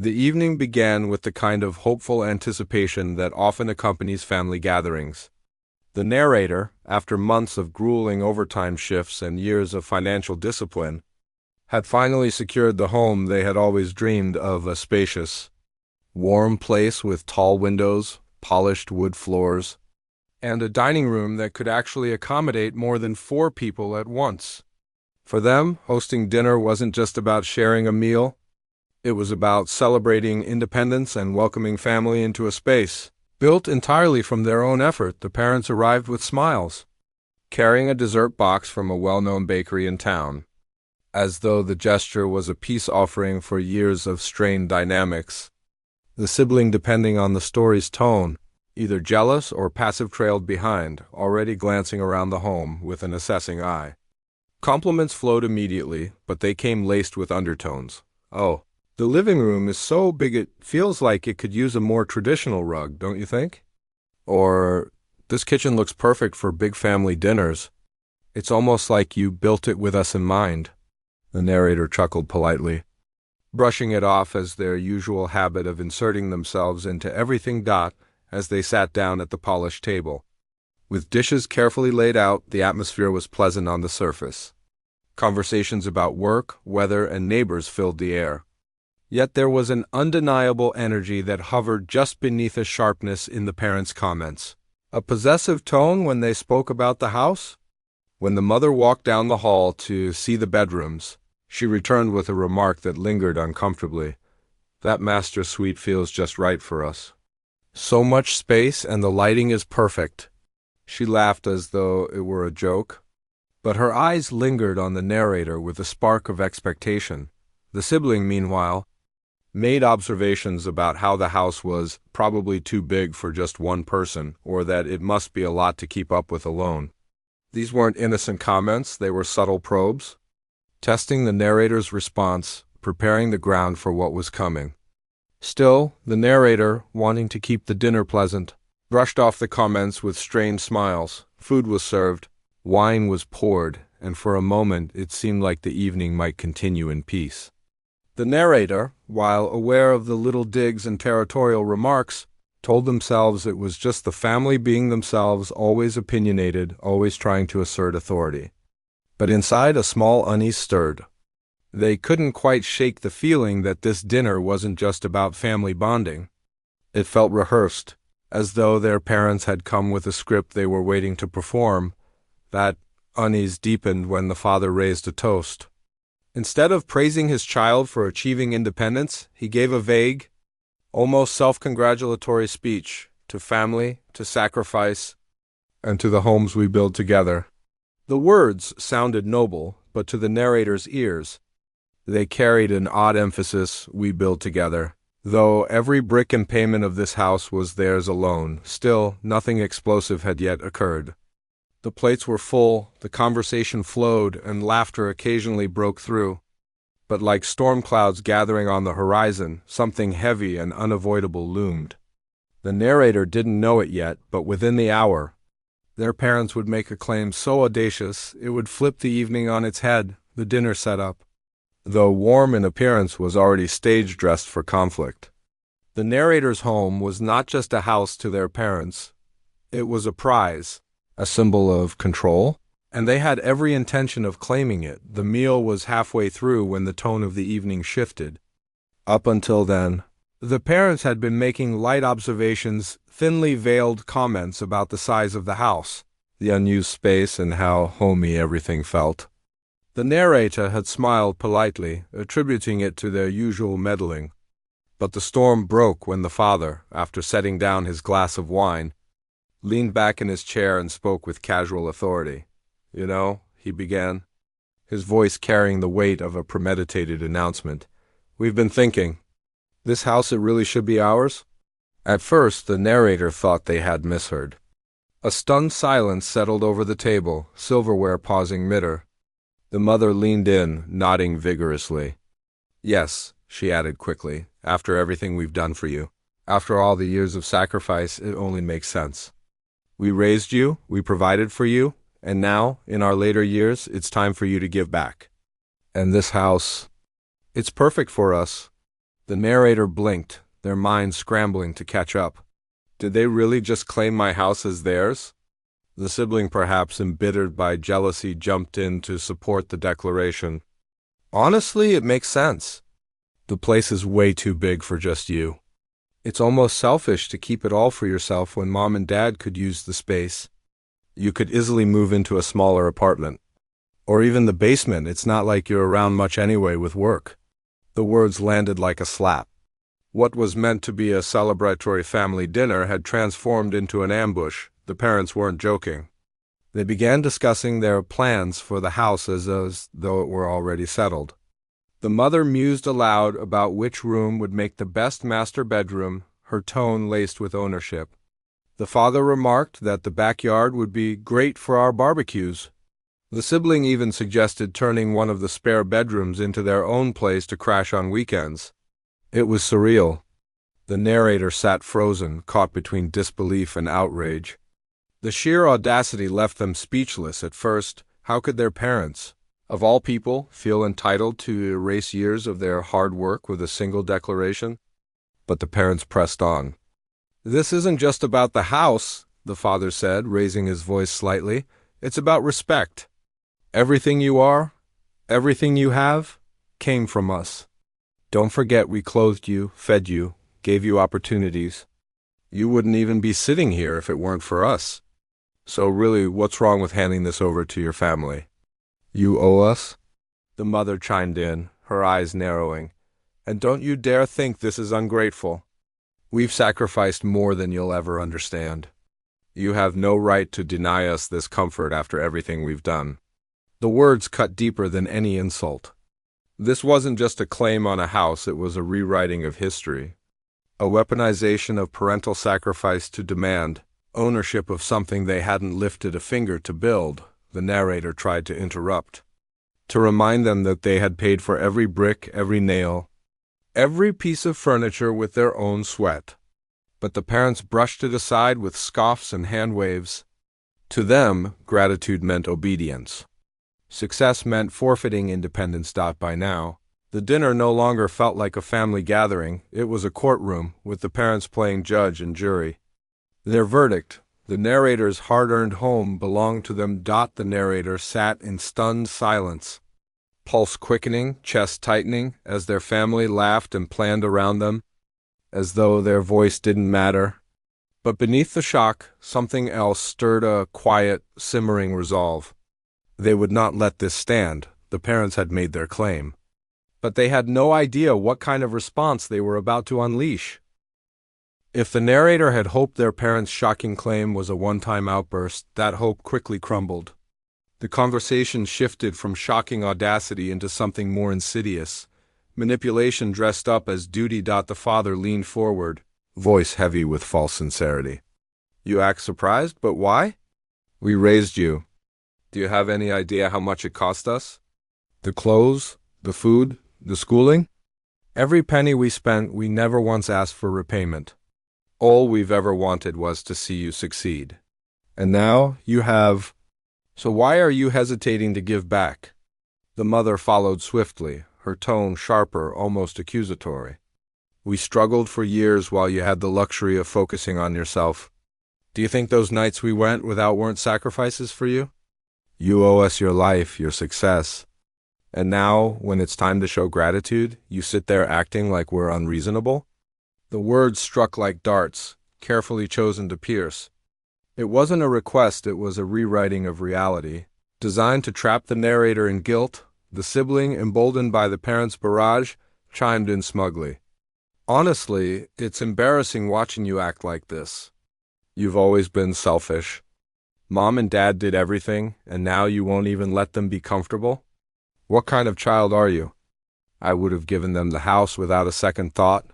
The evening began with the kind of hopeful anticipation that often accompanies family gatherings. The narrator, after months of grueling overtime shifts and years of financial discipline, had finally secured the home they had always dreamed of, a spacious, warm place with tall windows, polished wood floors, and a dining room that could actually accommodate more than 4 people at once. For them, hosting dinner wasn't just about sharing a meal. It was about celebrating independence and welcoming family into a space built entirely from their own effort. The parents arrived with smiles, carrying a dessert box from a well-known bakery in town, as though the gesture was a peace offering for years of strained dynamics. The sibling, depending on the story's tone, either jealous or passive, trailed behind, already glancing around the home with an assessing eye. Compliments flowed immediately, but they came laced with undertones. "Oh, the living room is so big it feels like it could use a more traditional rug, don't you think?" Or, "This kitchen looks perfect for big family dinners. It's almost like you built it with us in mind." The narrator chuckled politely, brushing it off as their usual habit of inserting themselves into everything. As they sat down at the polished table, with dishes carefully laid out, the atmosphere was pleasant on the surface. Conversations about work, weather, and neighbors filled the air. Yet there was an undeniable energy that hovered just beneath a sharpness in the parents' comments. A possessive tone when they spoke about the house. When the mother walked down the hall to see the bedrooms, she returned with a remark that lingered uncomfortably. "That master suite feels just right for us. So much space and the lighting is perfect." She laughed as though it were a joke, but her eyes lingered on the narrator with a spark of expectation. The sibling, meanwhile, made observations about how the house was probably too big for just one person, or that it must be a lot to keep up with alone. These weren't innocent comments, they were subtle probes, testing the narrator's response, preparing the ground for what was coming. Still, the narrator, wanting to keep the dinner pleasant, brushed off the comments with strained smiles. Food was served, wine was poured, and for a moment it seemed like the evening might continue in peace. The narrator, while aware of the little digs and territorial remarks, told themselves it was just the family being themselves, always opinionated, always trying to assert authority. But inside, a small unease stirred. They couldn't quite shake the feeling that this dinner wasn't just about family bonding. It felt rehearsed, as though their parents had come with a script they were waiting to perform. That unease deepened when the father raised a toast. Instead of praising his child for achieving independence, he gave a vague, almost self-congratulatory speech to family, to sacrifice, and to the homes we build together. The words sounded noble, but to the narrator's ears, they carried an odd emphasis. We build together. Though every brick and payment of this house was theirs alone, still nothing explosive had yet occurred. The plates were full, the conversation flowed, and laughter occasionally broke through. But like storm clouds gathering on the horizon, something heavy and unavoidable loomed. The narrator didn't know it yet, but within the hour, their parents would make a claim so audacious it would flip the evening on its head. The dinner setup, though warm in appearance, was already stage-dressed for conflict. The narrator's home was not just a house to their parents. It was a prize, a symbol of control, and they had every intention of claiming it. The meal was halfway through when the tone of the evening shifted. Up until then, the parents had been making light observations, thinly veiled comments about the size of the house, the unused space, and how homey everything felt. The narrator had smiled politely, attributing it to their usual meddling. But the storm broke when the father, after setting down his glass of wine, leaned back in his chair and spoke with casual authority. "You know," he began, his voice carrying the weight of a premeditated announcement, "we've been thinking. This house, it really should be ours?" At first, the narrator thought they had misheard. A stunned silence settled over the table, silverware pausing mid-air. The mother leaned in, nodding vigorously. "Yes," she added quickly, "after everything we've done for you, after all the years of sacrifice, it only makes sense. We raised you, we provided for you, and now, in our later years, it's time for you to give back. And this house, it's perfect for us." The narrator blinked, their minds scrambling to catch up. Did they really just claim my house as theirs? The sibling, perhaps embittered by jealousy, jumped in to support the declaration. Honestly, it makes sense. The place is way too big for just you. It's almost selfish to keep it all for yourself when Mom and Dad could use the space. You could easily move into a smaller apartment. Or even the basement. It's not like you're around much anyway with work. The words landed like a slap. What was meant to be a celebratory family dinner had transformed into an ambush. The parents weren't joking. They began discussing their plans for the house as though it were already settled. The mother mused aloud about which room would make the best master bedroom, her tone laced with ownership. The father remarked that the backyard would be great for our barbecues. The sibling even suggested turning one of the spare bedrooms into their own place to crash on weekends. It was surreal. The narrator sat frozen, caught between disbelief and outrage. The sheer audacity left them speechless at first. How could their parents, of all people, feel entitled to erase years of their hard work with a single declaration? But the parents pressed on. This isn't just about the house, the father said, raising his voice slightly. It's about respect. Everything you are, everything you have, came from us. Don't forget we clothed you, fed you, gave you opportunities. You wouldn't even be sitting here if it weren't for us. So really, what's wrong with handing this over to your family? You owe us? The mother chimed in, her eyes narrowing. And don't you dare think this is ungrateful. We've sacrificed more than you'll ever understand. You have no right to deny us this comfort after everything we've done. The words cut deeper than any insult. This wasn't just a claim on a house, it was a rewriting of history. A weaponization of parental sacrifice to demand ownership of something they hadn't lifted a finger to build. The narrator tried to interrupt, to remind them that they had paid for every brick, every nail, every piece of furniture with their own sweat. But the parents brushed it aside with scoffs and hand waves. To them, gratitude meant obedience. Success meant forfeiting independence. By now, the dinner no longer felt like a family gathering. It was a courtroom, with the parents playing judge and jury. Their verdict, the narrator's hard-earned home, belonged to them. The narrator sat in stunned silence, pulse quickening, chest tightening, as their family laughed and planned around them, as though their voice didn't matter. But beneath the shock, something else stirred, a quiet, simmering resolve. They would not let this stand. The parents had made their claim. But they had no idea what kind of response they were about to unleash. If the narrator had hoped their parents' shocking claim was a one-time outburst, that hope quickly crumbled. The conversation shifted from shocking audacity into something more insidious. Manipulation dressed up as duty. The father leaned forward, voice heavy with false sincerity. You act surprised, but why? We raised you. Do you have any idea how much it cost us? The clothes, the food, the schooling? Every penny we spent, we never once asked for repayment. All we've ever wanted was to see you succeed. And now you have. So why are you hesitating to give back? The mother followed swiftly, her tone sharper, almost accusatory. We struggled for years while you had the luxury of focusing on yourself. Do you think those nights we went without weren't sacrifices for you? You owe us your life, your success. And now, when it's time to show gratitude, you sit there acting like we're unreasonable? The words struck like darts, carefully chosen to pierce. It wasn't a request, it was a rewriting of reality, designed to trap the narrator in guilt. The sibling, emboldened by the parents' barrage, chimed in smugly. Honestly, it's embarrassing watching you act like this. You've always been selfish. Mom and Dad did everything, and now you won't even let them be comfortable? What kind of child are you? I would have given them the house without a second thought.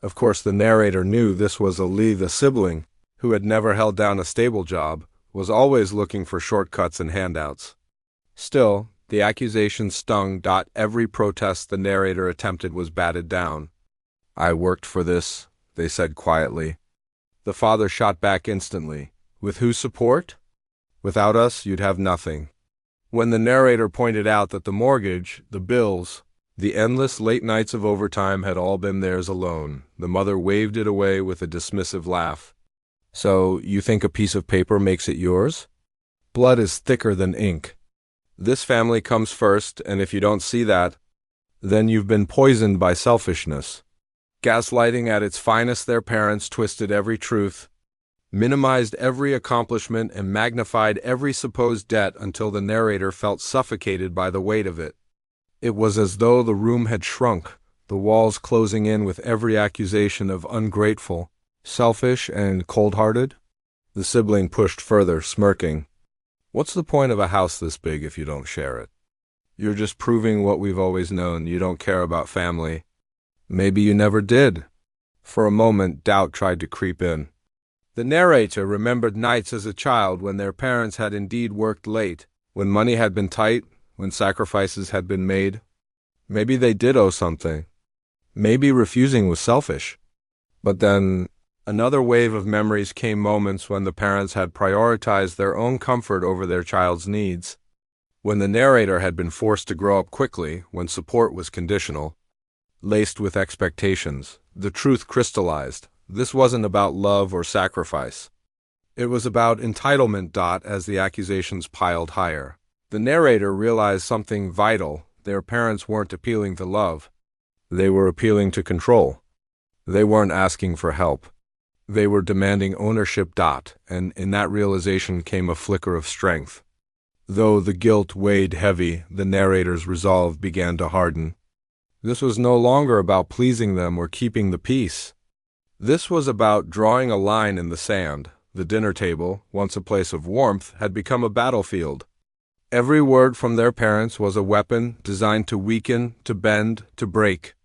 Of course, the narrator knew this was Ali, the sibling, who had never held down a stable job, was always looking for shortcuts and handouts. Still, the accusation stung. Every protest the narrator attempted was batted down. I worked for this, they said quietly. The father shot back instantly. With whose support? Without us, you'd have nothing. When the narrator pointed out that the mortgage, the bills, The endless late nights of overtime had all been theirs alone. The mother waved it away with a dismissive laugh. So, you think a piece of paper makes it yours? Blood is thicker than ink. This family comes first, and if you don't see that, then you've been poisoned by selfishness. Gaslighting at its finest, their parents twisted every truth, minimized every accomplishment, and magnified every supposed debt until the narrator felt suffocated by the weight of it. It was as though the room had shrunk, the walls closing in with every accusation of ungrateful, selfish, and cold-hearted. The sibling pushed further, smirking. What's the point of a house this big if you don't share it? You're just proving what we've always known. You don't care about family. Maybe you never did. For a moment, doubt tried to creep in. The narrator remembered nights as a child when their parents had indeed worked late, when money had been tight, when sacrifices had been made. Maybe they did owe something. Maybe refusing was selfish. But then, another wave of memories came, moments when the parents had prioritized their own comfort over their child's needs. When the narrator had been forced to grow up quickly, when support was conditional, laced with expectations, the truth crystallized. This wasn't about love or sacrifice. It was about entitlement. As the accusations piled higher, the narrator realized something vital. Their parents weren't appealing to love. They were appealing to control. They weren't asking for help. They were demanding ownership. And in that realization came a flicker of strength. Though the guilt weighed heavy, the narrator's resolve began to harden. This was no longer about pleasing them or keeping the peace. This was about drawing a line in the sand. The dinner table, once a place of warmth, had become a battlefield. Every word from their parents was a weapon designed to weaken, to bend, to break.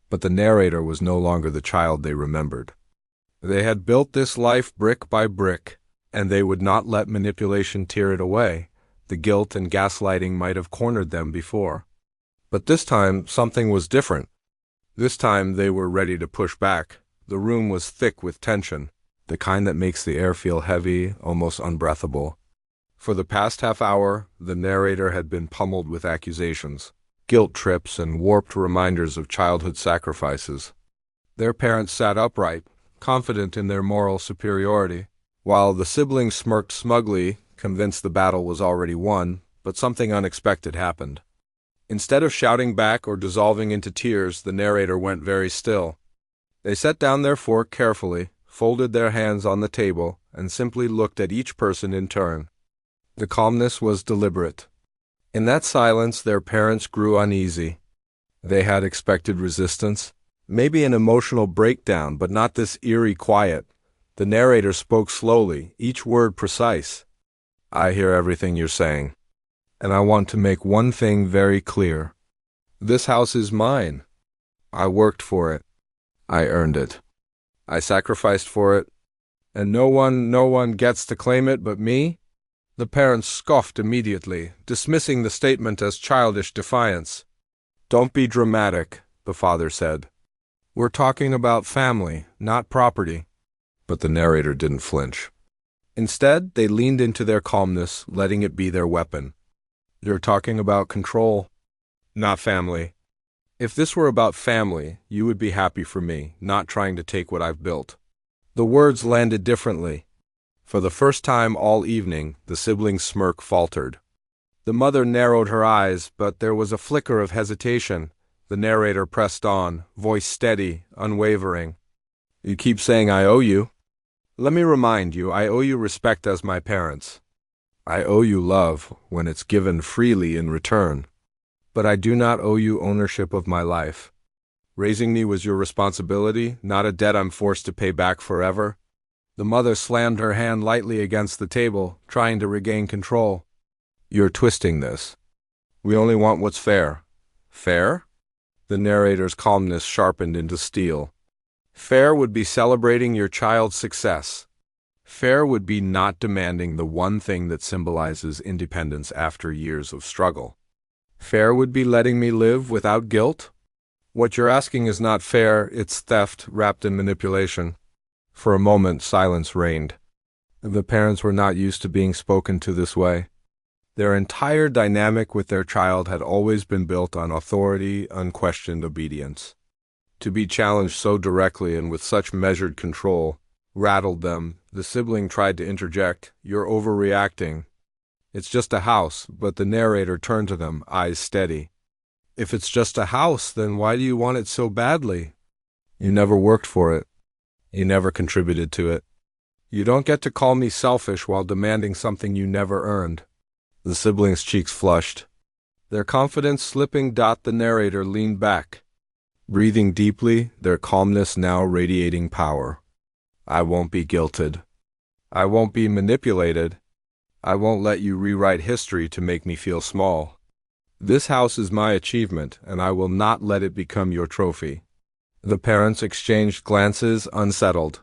But the narrator was no longer the child they remembered. They had built this life brick by brick, and they would not let manipulation tear it away. The guilt and gaslighting might have cornered them before. But this time, something was different. This time, they were ready to push back. The room was thick with tension, the kind that makes the air feel heavy, almost unbreathable. For the past half hour, the narrator had been pummeled with accusations, guilt trips, and warped reminders of childhood sacrifices. Their parents sat upright, confident in their moral superiority, while the siblings smirked smugly, convinced the battle was already won. But something unexpected happened. Instead of shouting back or dissolving into tears, the narrator went very still. They set down their fork carefully, folded their hands on the table, and simply looked at each person in turn. The calmness was deliberate. In that silence, their parents grew uneasy. They had expected resistance, maybe an emotional breakdown, but not this eerie quiet. The narrator spoke slowly, each word precise. I hear everything you're saying, and I want to make one thing very clear. This house is mine. I worked for it. I earned it. I sacrificed for it, and no one gets to claim it but me. The parents scoffed immediately, dismissing the statement as childish defiance. Don't be dramatic, the father said. We're talking about family, not property. But the narrator didn't flinch. Instead, they leaned into their calmness, letting it be their weapon. You're talking about control, not family. If this were about family, you would be happy for me, not trying to take what I've built. The words landed differently. For the first time all evening, the sibling's smirk faltered. The mother narrowed her eyes, but there was a flicker of hesitation. The narrator pressed on, voice steady, unwavering. You keep saying I owe you. Let me remind you, I owe you respect as my parents. I owe you love when it's given freely in return. But I do not owe you ownership of my life. Raising me was your responsibility, not a debt I'm forced to pay back forever. The mother slammed her hand lightly against the table, trying to regain control. You're twisting this. We only want what's fair. Fair? The narrator's calmness sharpened into steel. Fair would be celebrating your child's success. Fair would be not demanding the one thing that symbolizes independence after years of struggle. Fair would be letting me live without guilt. What you're asking is not fair, it's theft wrapped in manipulation. For a moment, silence reigned. The parents were not used to being spoken to this way. Their entire dynamic with their child had always been built on authority, unquestioned obedience. To be challenged so directly and with such measured control rattled them. The sibling tried to interject, "You're overreacting. It's just a house," but the narrator turned to them, eyes steady. "If it's just a house, then why do you want it so badly? You never worked for it. You never contributed to it. You don't get to call me selfish while demanding something you never earned." The siblings' cheeks flushed, their confidence slipping. The narrator leaned back, breathing deeply, their calmness now radiating power. "I won't be guilted. I won't be manipulated. I won't let you rewrite history to make me feel small. This house is my achievement, and I will not let it become your trophy." The parents exchanged glances, unsettled.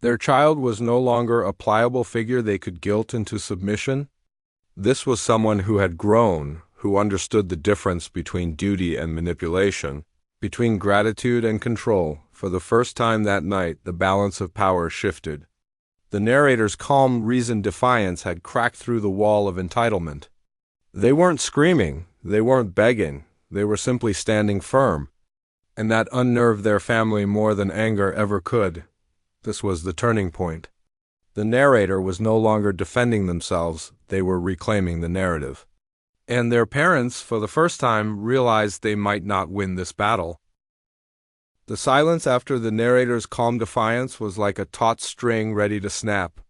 Their child was no longer a pliable figure they could guilt into submission. This was someone who had grown, who understood the difference between duty and manipulation, between gratitude and control. For the first time that night, the balance of power shifted. The narrator's calm, reasoned defiance had cracked through the wall of entitlement. They weren't screaming, they weren't begging, they were simply standing firm. And that unnerved their family more than anger ever could. This was the turning point. The narrator was no longer defending themselves, they were reclaiming the narrative. And their parents, for the first time, realized they might not win this battle. The silence after the narrator's calm defiance was like a taut string ready to snap.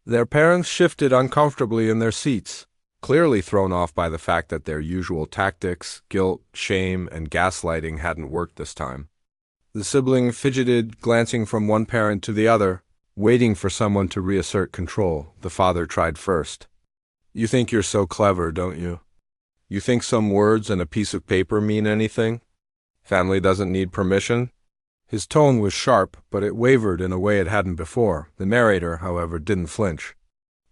Their parents shifted uncomfortably in their seats, clearly thrown off by the fact that their usual tactics, guilt, shame, and gaslighting hadn't worked this time. The sibling fidgeted, glancing from one parent to the other, waiting for someone to reassert control. The father tried first. "You think you're so clever, don't you? You think some words and a piece of paper mean anything? Family doesn't need permission?" His tone was sharp, but it wavered in a way it hadn't before. The narrator, however, didn't flinch.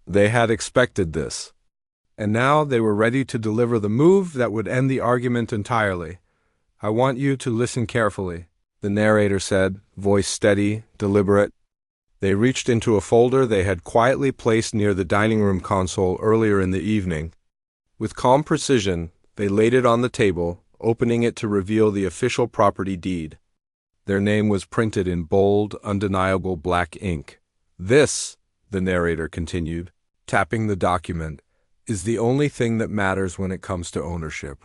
They had expected this. And now they were ready to deliver the move that would end the argument entirely. "I want you to listen carefully," the narrator said, voice steady, deliberate. They reached into a folder they had quietly placed near the dining room console earlier in the evening. With calm precision, they laid it on the table, opening it to reveal the official property deed. Their name was printed in bold, undeniable black ink. "This," the narrator continued, tapping the document, "is the only thing that matters when it comes to ownership.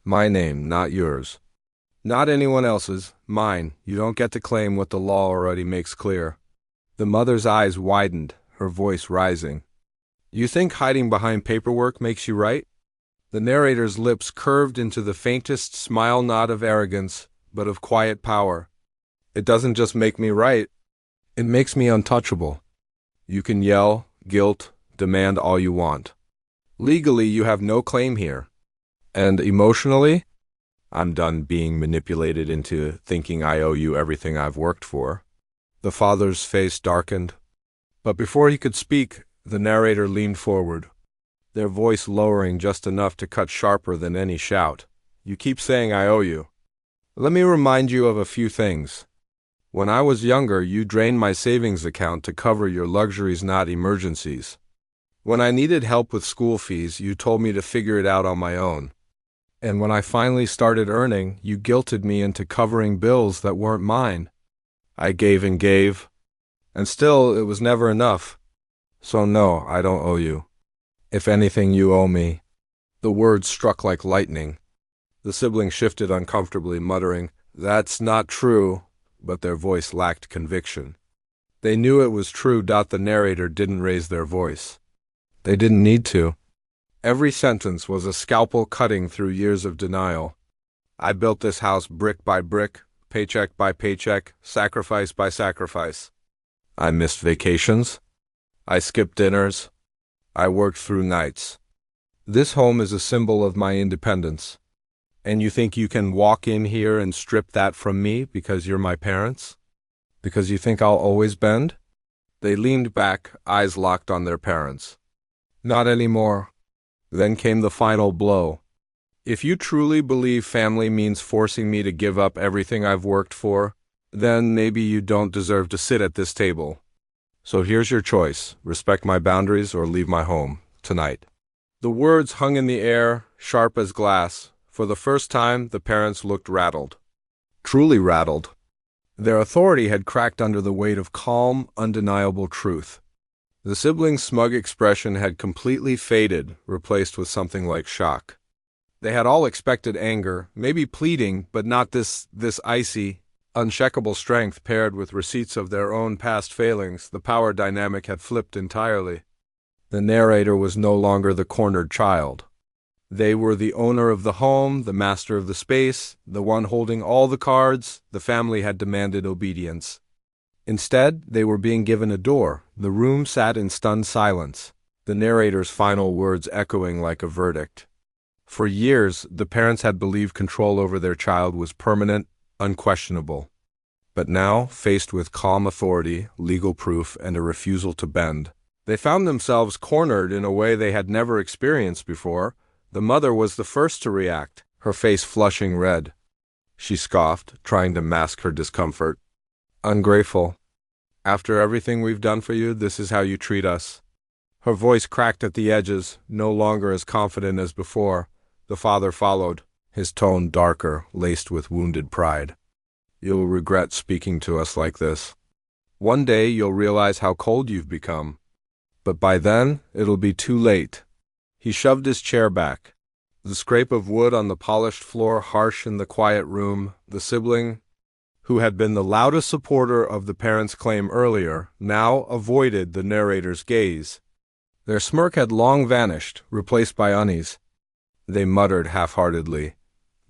My name, not yours. Not anyone else's, mine. You don't get to claim what the law already makes clear." The mother's eyes widened, her voice rising. "You think hiding behind paperwork makes you right?" The narrator's lips curved into the faintest smile, not of arrogance, but of quiet power. "It doesn't just make me right, it makes me untouchable. You can yell, guilt, demand all you want. Legally, you have no claim here. And emotionally, I'm done being manipulated into thinking I owe you everything I've worked for." The father's face darkened. But before he could speak, the narrator leaned forward, their voice lowering just enough to cut sharper than any shout. "You keep saying I owe you. Let me remind you of a few things. When I was younger, you drained my savings account to cover your luxuries, not emergencies. When I needed help with school fees, you told me to figure it out on my own. And when I finally started earning, you guilted me into covering bills that weren't mine. I gave and gave, and still it was never enough. So no, I don't owe you. If anything, you owe me." The words struck like lightning. The siblings shifted uncomfortably, muttering, "That's not true," but their voice lacked conviction. They knew it was true. The narrator didn't raise their voice. They didn't need to. Every sentence was a scalpel cutting through years of denial. "I built this house brick by brick, paycheck by paycheck, sacrifice by sacrifice. I missed vacations. I skipped dinners. I worked through nights. This home is a symbol of my independence. And you think you can walk in here and strip that from me because you're my parents? Because you think I'll always bend?" They leaned back, eyes locked on their parents. "Not anymore." Then came the final blow. "If you truly believe family means forcing me to give up everything I've worked for, then maybe you don't deserve to sit at this table. So here's your choice. Respect my boundaries or leave my home, tonight." The words hung in the air, sharp as glass. For the first time, the parents looked rattled. Truly rattled. Their authority had cracked under the weight of calm, undeniable truth. The siblings' smug expression had completely faded, replaced with something like shock. They had all expected anger, maybe pleading, but not this icy, uncheckable strength paired with receipts of their own past failings. The power dynamic had flipped entirely. The narrator was no longer the cornered child. They were the owner of the home, the master of the space, the one holding all the cards. The family had demanded obedience. Instead, they were being given a door. The room sat in stunned silence, the narrator's final words echoing like a verdict. For years, the parents had believed control over their child was permanent, unquestionable. But now, faced with calm authority, legal proof, and a refusal to bend, they found themselves cornered in a way they had never experienced before. The mother was the first to react, her face flushing red. She scoffed, trying to mask her discomfort. "Ungrateful. After everything we've done for you, this is how you treat us." Her voice cracked at the edges, no longer as confident as before. The father followed, his tone darker, laced with wounded pride. "You'll regret speaking to us like this. One day you'll realize how cold you've become. But by then, it'll be too late." He shoved his chair back. The scrape of wood on the polished floor harsh in the quiet room. The sibling, who had been the loudest supporter of the parents' claim earlier, now avoided the narrator's gaze. Their smirk had long vanished, replaced by unease. They muttered half-heartedly,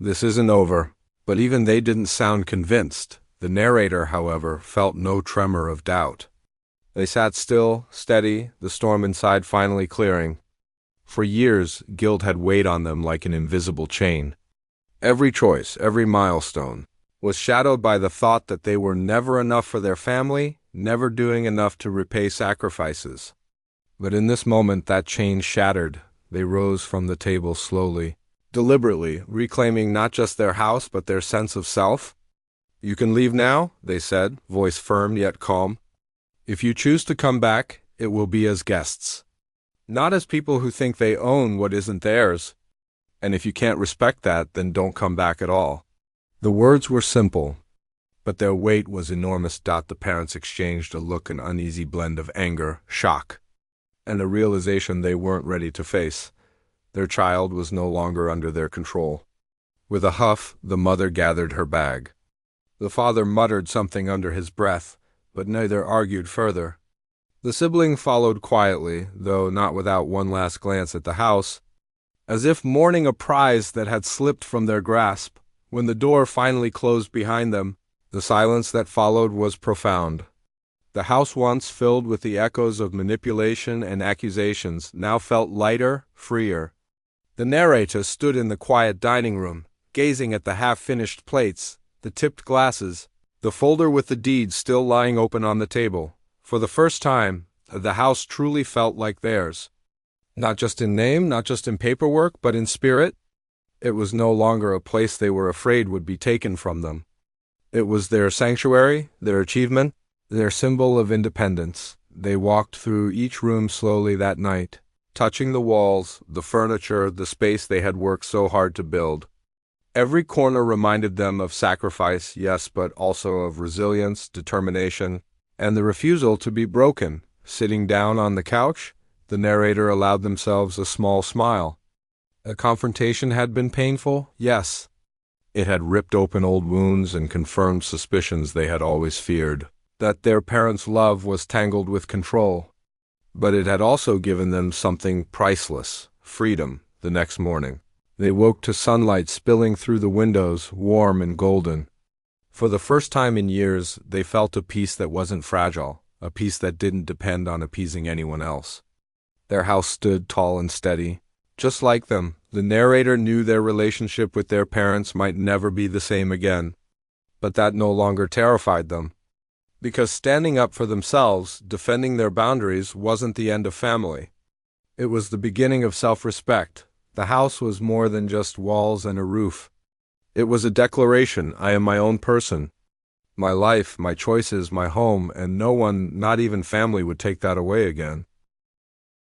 "This isn't over." But even they didn't sound convinced. The narrator, however, felt no tremor of doubt. They sat still, steady, the storm inside finally clearing. For years, guilt had weighed on them like an invisible chain. Every choice, every milestone, was shadowed by the thought that they were never enough for their family, never doing enough to repay sacrifices. But in this moment, that chain shattered. They rose from the table slowly, deliberately, reclaiming not just their house but their sense of self. "You can leave now," they said, voice firm yet calm. "If you choose to come back, it will be as guests. Not as people who think they own what isn't theirs. And if you can't respect that, then don't come back at all." The words were simple, but their weight was enormous. The parents exchanged a look, an uneasy blend of anger, shock, and a realization they weren't ready to face. Their child was no longer under their control. With a huff, the mother gathered her bag. The father muttered something under his breath, but neither argued further. The sibling followed quietly, though not without one last glance at the house, as if mourning a prize that had slipped from their grasp. When the door finally closed behind them, the silence that followed was profound. The house, once filled with the echoes of manipulation and accusations, now felt lighter, freer. The narrator stood in the quiet dining room, gazing at the half-finished plates, the tipped glasses, the folder with the deeds still lying open on the table. For the first time, the house truly felt like theirs. Not just in name, not just in paperwork, but in spirit. It was no longer a place they were afraid would be taken from them. It was their sanctuary, their achievement, their symbol of independence. They walked through each room slowly that night, touching the walls, the furniture, the space they had worked so hard to build. Every corner reminded them of sacrifice, yes, but also of resilience, determination, and the refusal to be broken. Sitting down on the couch, the narrator allowed themselves a small smile. A confrontation had been painful, yes. It had ripped open old wounds and confirmed suspicions they had always feared, that their parents' love was tangled with control. But it had also given them something priceless, freedom. The next morning, they woke to sunlight spilling through the windows, warm and golden. For the first time in years, they felt a peace that wasn't fragile, a peace that didn't depend on appeasing anyone else. Their house stood tall and steady. Just like them, the narrator knew their relationship with their parents might never be the same again. But that no longer terrified them. Because standing up for themselves, defending their boundaries, wasn't the end of family. It was the beginning of self-respect. The house was more than just walls and a roof. It was a declaration: I am my own person. My life, my choices, my home, and no one, not even family, would take that away again.